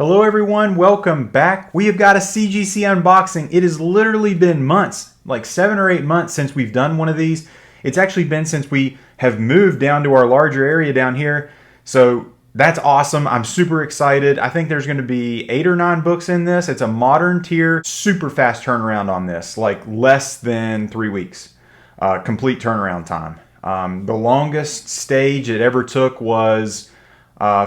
Hello everyone, welcome back. We have got a CGC unboxing. It has literally been months, like 7 or 8 months since we've done one of these. It's actually been since we have moved down to our larger area down here. So that's awesome. I'm super excited. I think there's going to be 8 or 9 books in this. It's a modern tier, super fast turnaround on this, like less than 3 weeks. Complete turnaround time. The longest stage it ever took was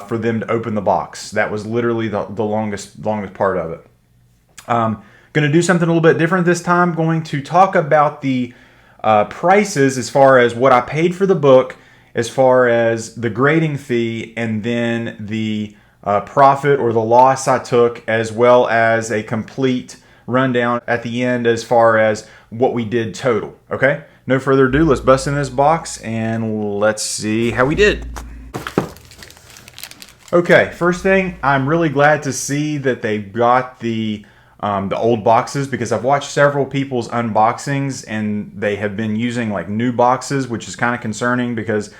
for them to open the box. That was literally the longest part of it. Going to do something a little bit different this time. Going to talk about the prices as far as what I paid for the book, as far as the grading fee, and then the profit or the loss I took, as well as a complete rundown at the end as far as what we did total. Okay? No further ado, let's bust in this box and let's see how we did. Okay, first thing, I'm really glad to see that they got the old boxes, because I've watched several people's unboxings and they have been using like new boxes, which is kind of concerning because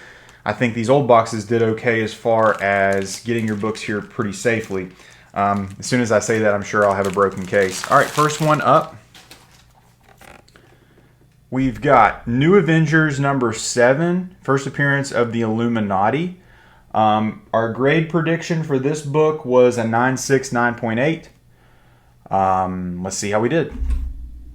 I think these old boxes did okay as far as getting your books here pretty safely. As soon as I say that, I'm sure I'll have a broken case. All right, first one up. We've got New Avengers number 7, first appearance of the Illuminati. Our grade prediction for this book was a 9.6, 9.8. Let's see how we did.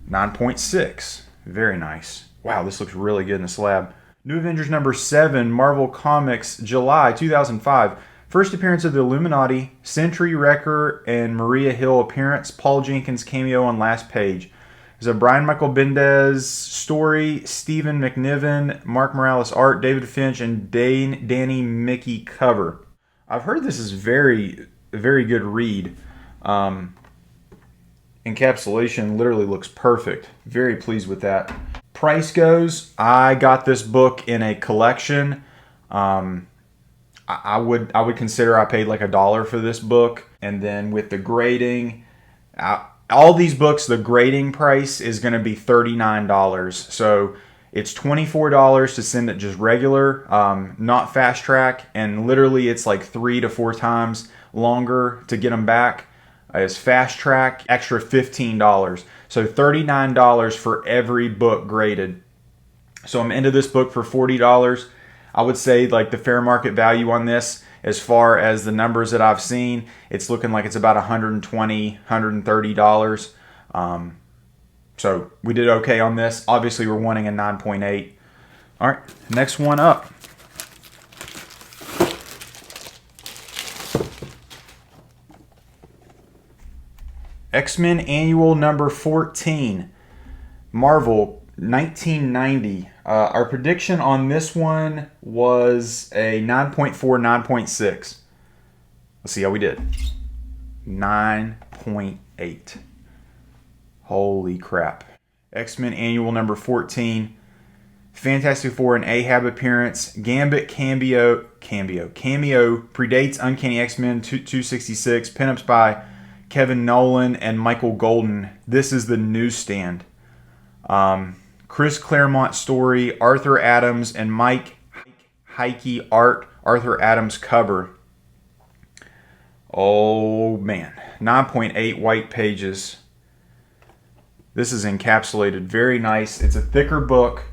9.6. Very nice. Wow, this looks really good in the slab. New Avengers number 7, Marvel Comics, July 2005. First appearance of the Illuminati, Sentry, Wrecker, and Maria Hill appearance. Paul Jenkins cameo on last page. There's a Brian Michael Bendis story, Stephen McNiven, Mark Morales art, David Finch, and Danny Mickey cover. I've heard this is very good read. Encapsulation literally looks perfect. Very pleased with that. Price goes, I got this book in a collection. I would consider I paid like $1 for this book, and then with the grading, all these books, the grading price is going to be $39. So it's $24 to send it just regular, not fast track, and literally it's like 3 to 4 times longer to get them back. As fast track, extra $15. So $39 for every book graded. So I'm into this book for $40. I would say like the fair market value on this, as far as the numbers that I've seen, it's looking like it's about $120, $130. So we did okay on this. Obviously, we're wanting a 9.8. All right, next one up. XMen Annual number 14, Marvel 1990. Our prediction on this one was a 9.4, 9.6. Let's see how we did. 9.8. Holy crap. X-Men Annual number 14. Fantastic Four and Ahab appearance. Gambit cameo predates Uncanny X-Men 266. Pinups by Kevin Nolan and Michael Golden. This is the newsstand. Chris Claremont story, Arthur Adams and Mike Heike art, Arthur Adams cover. Oh man, 9.8 white pages. This is encapsulated very nice. It's a thicker book.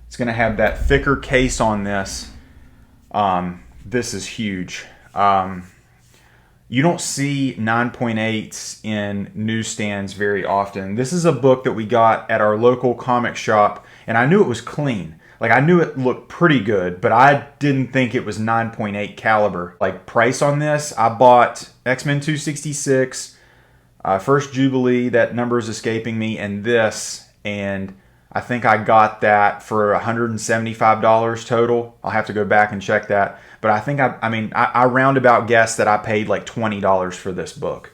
It's going to have that thicker case on this. This is huge. You don't see 9.8s in newsstands very often. This is a book that we got at our local comic shop, and I knew it was clean. Like, I knew it looked pretty good, but I didn't think it was 9.8 caliber. Like, price on this, I bought X-Men 266, First Jubilee, that number is escaping me, and this, and I think I got that for $175 total. I'll have to go back and check that. But I think I roundabout guess that I paid like $20 for this book.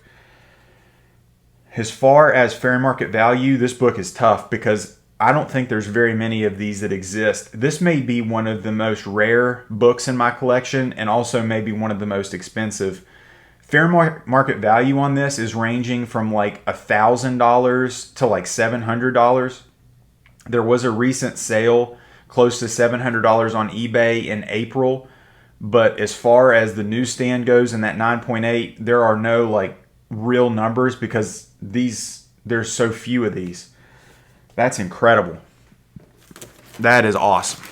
As far as fair market value, this book is tough because I don't think there's very many of these that exist. This may be one of the most rare books in my collection, and also maybe one of the most expensive. Fair market value on this is ranging from like $1,000 to like $700. There was a recent sale close to $700 on eBay in April. But as far as the newsstand goes in that 9.8, there are no like real numbers because there's so few of these. That's incredible. That is awesome.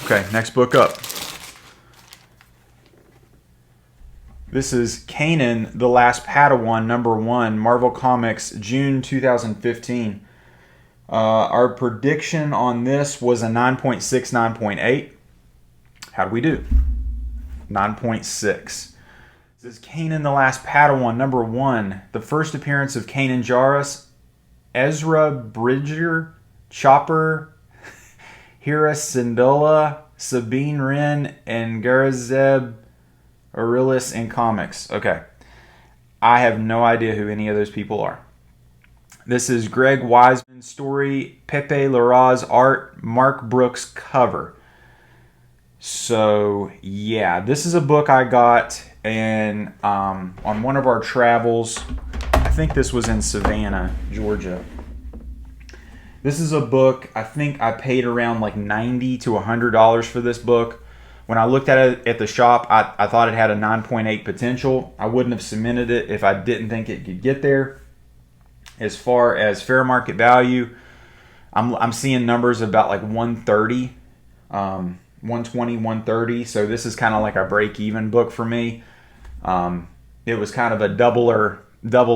Okay, next book up. This is Kanan, The Last Padawan, #1, Marvel Comics, June 2015. Our prediction on this was a 9.6, 9.8. How do we do? 9.6. This is Kanan, The Last Padawan, #1. The first appearance of Kanan Jarrus, Ezra Bridger, Chopper, Hera Syndulla, Sabine Wren, and Garazeb Aurilis in comics. Okay. I have no idea who any of those people are. This is Greg Wiseman's story, Pepe Larraz's art, Mark Brooks cover. So, yeah, this is a book I got on one of our travels. I think this was in Savannah, Georgia. This is a book, I think I paid around like $90 to $100 for this book. When I looked at it at the shop, I thought it had a 9.8 potential. I wouldn't have submitted it if I didn't think it could get there. As far as fair market value, I'm seeing numbers about like 130, 120, 130. So this is kind of like a break-even book for me. It was kind of a double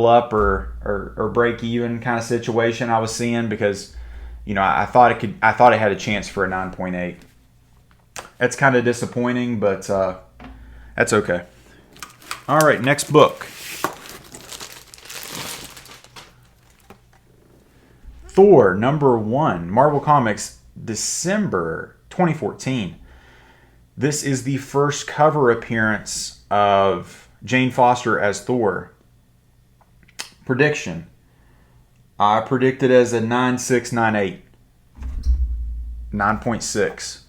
up or break even kind of situation I was seeing because, you know, I thought it had a chance for a 9.8. That's kind of disappointing, but that's okay. All right, next book. Thor, #1, Marvel Comics, December 2014. This is the first cover appearance of Jane Foster as Thor. Prediction. I predicted as a 9.6, 9.8. 9.6.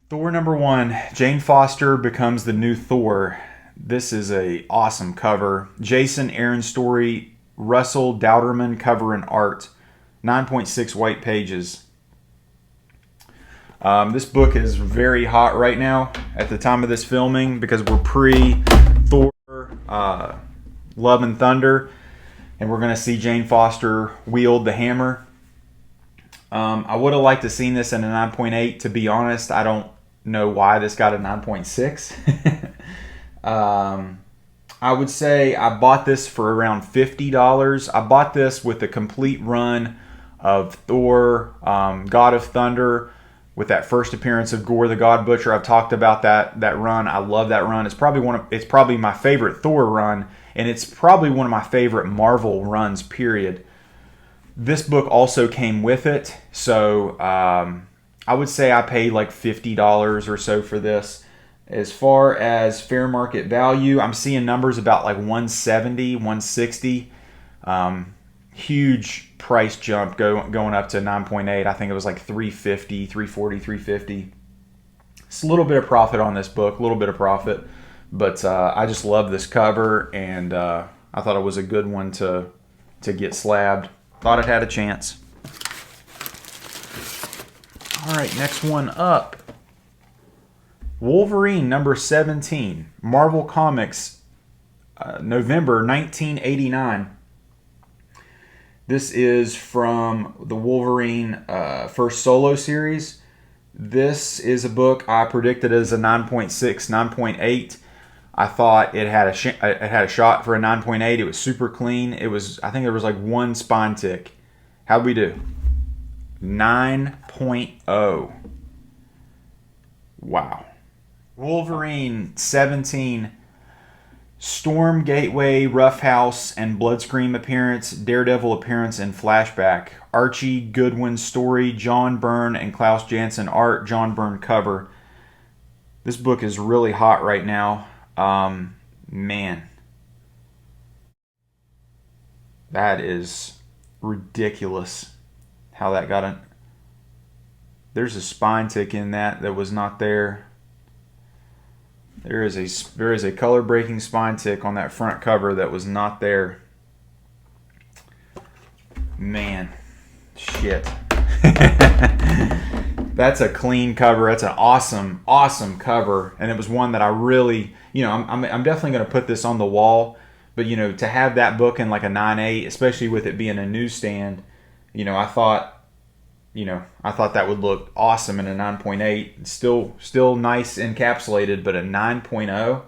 Thor #1, Jane Foster becomes the new Thor. This is a awesome cover. Jason Aaron story, Russell Dauterman cover and art. 9.6 white pages. This book is very hot right now at the time of this filming because we're pre-Thor Love and Thunder, and we're going to see Jane Foster wield the hammer. I would have liked to seen this in a 9.8. To be honest, I don't know why this got a 9.6. I would say I bought this for around $50. I bought this with a complete run of Thor, God of Thunder, with that first appearance of Gore the God Butcher. I've talked about that run. I love that run. It's probably my favorite Thor run, and it's probably one of my favorite Marvel runs, period. This book also came with it, so I would say I paid like $50 or so for this. As far as fair market value, I'm seeing numbers about like 170, 160. Huge price jump going up to 9.8. I think it was like 350, 340, 350. It's a little bit of profit on this book, a little bit of profit. But I just love this cover, and I thought it was a good one to get slabbed. Thought it had a chance. All right, next one up. Wolverine #17, Marvel Comics, November 1989. This is from the Wolverine first solo series. This is a book I predicted as a 9.6, 9.8. I thought it had a shot for a 9.8. It was super clean. I think there was like one spine tick. How'd we do? 9.0. Wow. Wolverine 17. Storm, Gateway, Roughhouse, and Bloodscream appearance, Daredevil appearance, and flashback. Archie Goodwin story, John Byrne and Klaus Janson art, John Byrne cover. This book is really hot right now. Man. That is ridiculous how that got in. There's a spine tick in that was not there. There is a color-breaking spine tick on that front cover that was not there. Man, shit. That's a clean cover. That's an awesome, awesome cover. And it was one that I really, I'm definitely going to put this on the wall. But, to have that book in like a 9.8, especially with it being a newsstand, I thought that would look awesome in a 9.8. Still nice encapsulated, but a 9.0,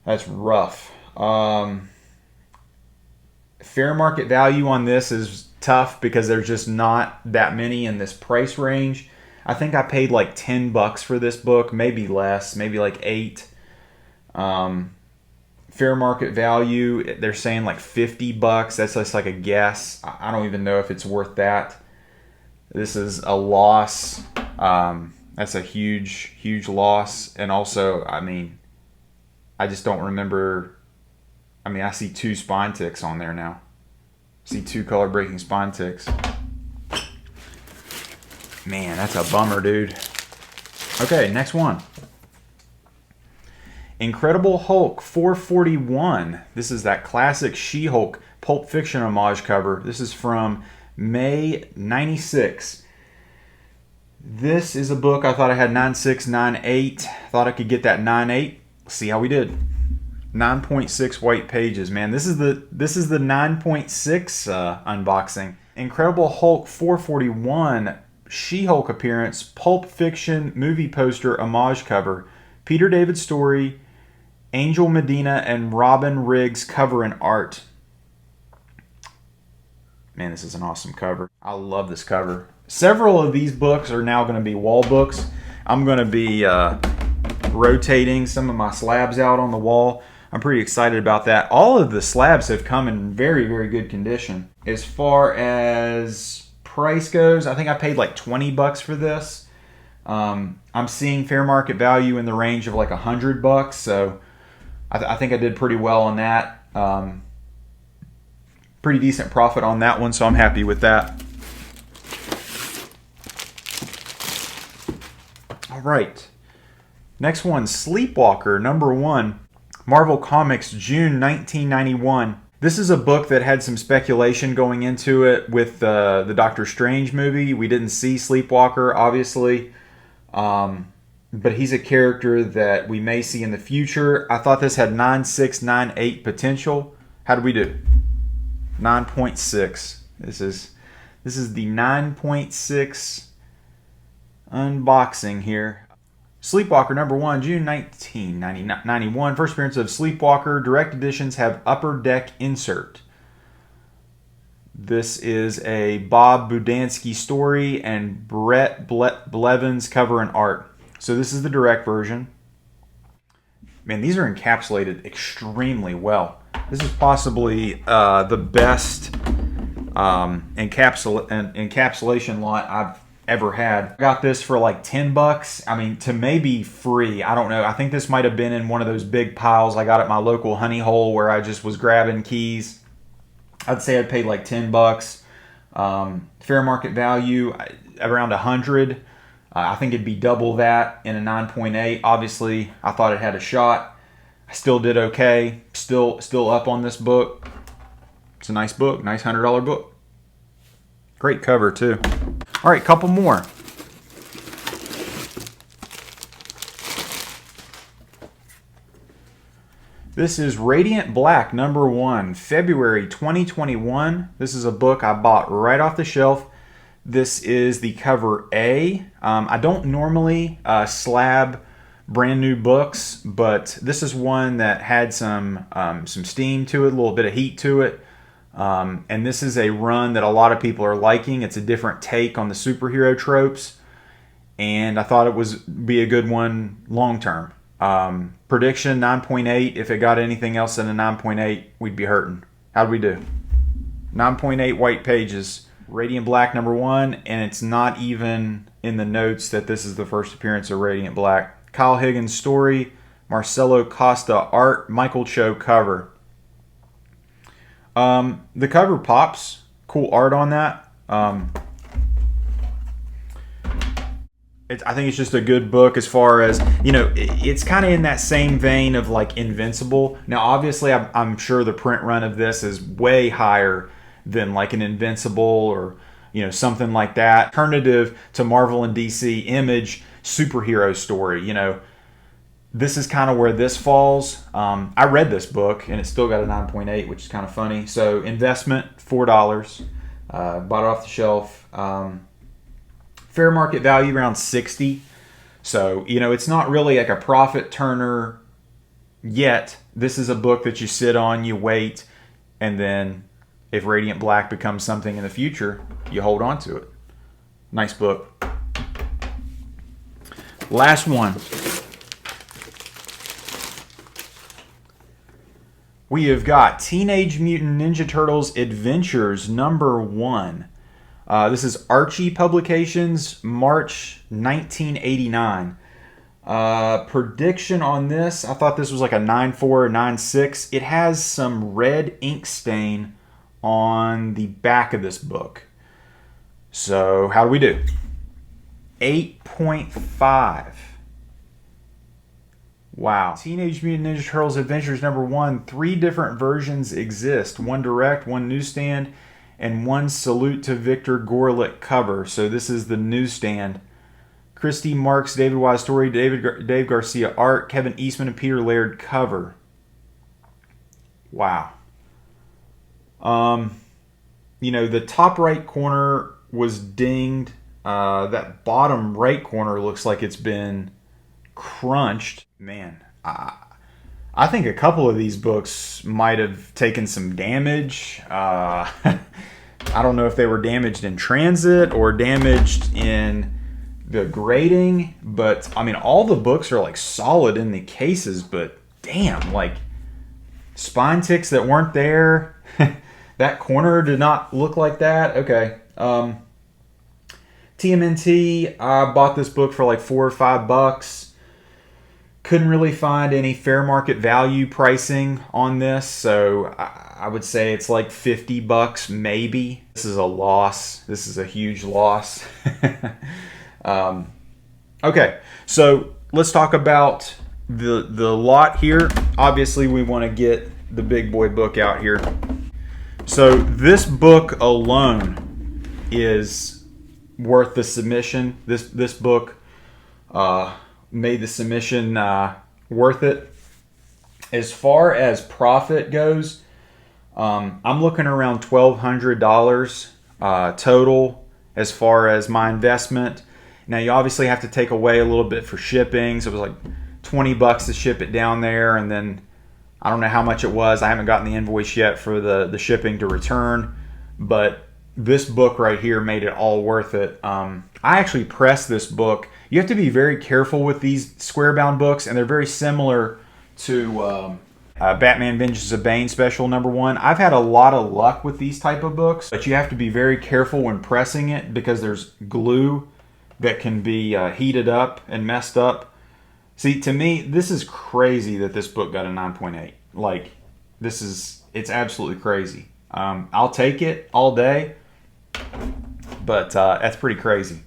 that's rough. Fair market value on this is tough because there's just not that many in this price range. I think I paid like $10 for this book, maybe less, maybe like $8. Fair market value, they're saying like $50. That's just like a guess. I don't even know if it's worth that. This is a loss. That's a huge, huge loss. And also, I just don't remember. I see 2 spine ticks on there now. See 2 color breaking spine ticks. Man, that's a bummer, dude. Okay, next one. Incredible Hulk 441. This is that classic She-Hulk Pulp Fiction homage cover. This is from May 96. This is a book I thought I had 9.6, 9.8. Thought I could get that 9.8. See how we did. 9.6 white pages, man. This is the 9.6 unboxing. Incredible Hulk 441 She-Hulk appearance Pulp Fiction movie poster homage cover. Peter David story, Angel Medina and Robin Riggs cover and art. Man, this is an awesome cover. I love this cover. Several of these books are now going to be wall books. I'm going to be rotating some of my slabs out on the wall. I'm pretty excited about that. All of the slabs have come in very, very good condition. As far as price goes, I think I paid like $20 for this. I'm seeing fair market value in the range of like $100, so I think I did pretty well on that. Pretty decent profit on that one, so I'm happy with that. All right, next one, Sleepwalker #1, Marvel Comics, June 1991. This is a book that had some speculation going into it with the Doctor Strange movie. We didn't see Sleepwalker, obviously. But he's a character that we may see in the future. I thought this had 9.6, 9.8 potential. How did we do? 9.6. This is the 9.6 unboxing here. Sleepwalker #1, June 1991. First appearance of Sleepwalker. Direct editions have upper deck insert. This is a Bob Budansky story and Brett Blevins cover and art. So this is the direct version. Man, these are encapsulated extremely well. This is possibly the best encapsulation lot I've ever had. I got this for like $10. To maybe free. I don't know. I think this might have been in one of those big piles I got at my local honey hole where I just was grabbing keys. I'd say I'd paid like $10. Fair market value around $100. I think it'd be double that in a 9.8. Obviously, I thought it had a shot. I still did okay. Still up on this book. It's a nice book, nice $100 book. Great cover too. All right, couple more. This is Radiant Black #1, February 2021. This is a book I bought right off the shelf. This is the cover A. I don't normally slab brand new books, but this is one that had some steam to it, a little bit of heat to it. And this is a run that a lot of people are liking. It's a different take on the superhero tropes, and I thought it would be a good one long term. Prediction 9.8. If it got anything else than a 9.8, we'd be hurting. How'd we do? 9.8 white pages. Radiant Black #1, and it's not even in the notes that this is the first appearance of Radiant Black. Kyle Higgins story, Marcelo Costa art, Michael Cho cover. The cover pops. Cool art on that. I think it's just a good book as far as, it's kind of in that same vein of like Invincible. Now, obviously, I'm sure the print run of this is way higher than like an Invincible or, you know, something like that. Alternative to Marvel and DC Image superhero story, you know. This is kind of where this falls. I read this book and it still got a 9.8, which is kind of funny. So investment, $4. Bought it off the shelf. Fair market value around 60. So, you know, it's not really like a profit turner yet. This is a book that you sit on, you wait, and then if Radiant Black becomes something in the future, you hold on to it. Nice book. Last one. We have got Teenage Mutant Ninja Turtles Adventures #1. This is Archie Publications, March 1989. Prediction on this, I thought this was like a 9.4 or 9.6. It has some red ink stain on the back of this book. So how do we do? 8.5. Wow. Teenage Mutant Ninja Turtles Adventures #1. 3 different versions exist. One direct, one newsstand, and one Salute to Victor Gorelick cover. So this is the newsstand. Christy Marks, David Wise story, Dave Garcia art, Kevin Eastman and Peter Laird cover. Wow. You know, the top right corner was dinged. That bottom right corner looks like it's been crunched. Man, I think a couple of these books might have taken some damage. I don't know if they were damaged in transit or damaged in the grading, but I mean, all the books are like solid in the cases, but damn, like spine ticks that weren't there. That corner did not look like that. Okay. TMNT, I bought this book for like $4 or $5. Couldn't really find any fair market value pricing on this, so I would say it's like $50 maybe. This is a loss. This is a huge loss. Okay, so let's talk about the lot here. Obviously, we want to get the big boy book out here. So this book alone is worth the submission. This book made the submission worth it. As far as profit goes, I'm looking around $1,200 total as far as my investment. Now you obviously have to take away a little bit for shipping, so it was like $20 to ship it down there, and then I don't know how much it was. I haven't gotten the invoice yet for the shipping to return, but this book right here made it all worth it. I actually pressed this book. You have to be very careful with these square bound books, and they're very similar to Batman Vengeance of Bane special #1. I've had a lot of luck with these type of books, but you have to be very careful when pressing it because there's glue that can be heated up and messed up. See, to me, this is crazy that this book got a 9.8. Like, it's absolutely crazy. I'll take it all day, but that's pretty crazy.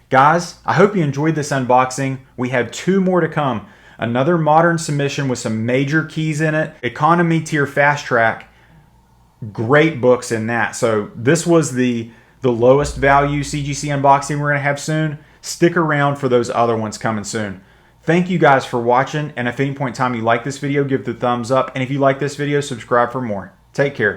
Guys, I hope you enjoyed this unboxing. We have 2 more to come. Another modern submission with some major keys in it. Economy tier fast track. Great books in that. So this was the lowest value CGC unboxing we're going to have soon. Stick around for those other ones coming soon. Thank you guys for watching. And if at any point in time you like this video, give it a thumbs up. And if you like this video, subscribe for more. Take care.